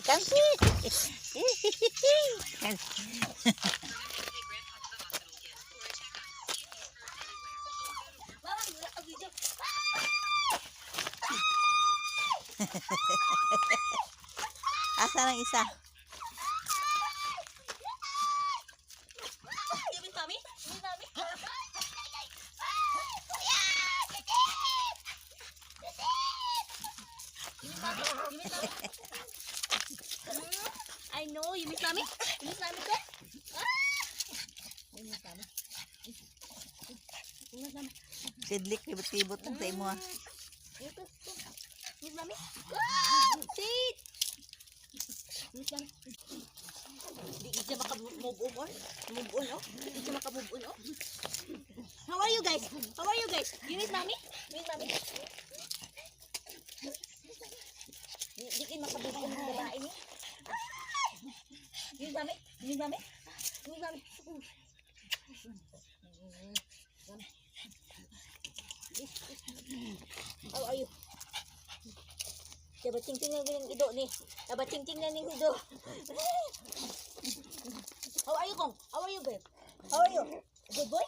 Kansi. Asa ng isa? Give me mommy. Give me mommy. I know. You miss mommy? You miss mommy, sir? You miss mommy? You miss mommy? Sidlik, libot-libot ng tayo mo. You miss mommy? Sit! You miss mommy? Di siya maka-move on. Move on, oh. Di siya maka-move on, oh. How are you guys? How are you guys? You miss mommy? You miss mommy? Di kayo maka-move on ng babae niya. You miss mommy? You miss mommy? You miss mommy? How are you? Aba-ting-ting na yung ido ni. Aba-ting-ting na yung ido. How are you, Kong? How are you, babe? How are you? Good boy?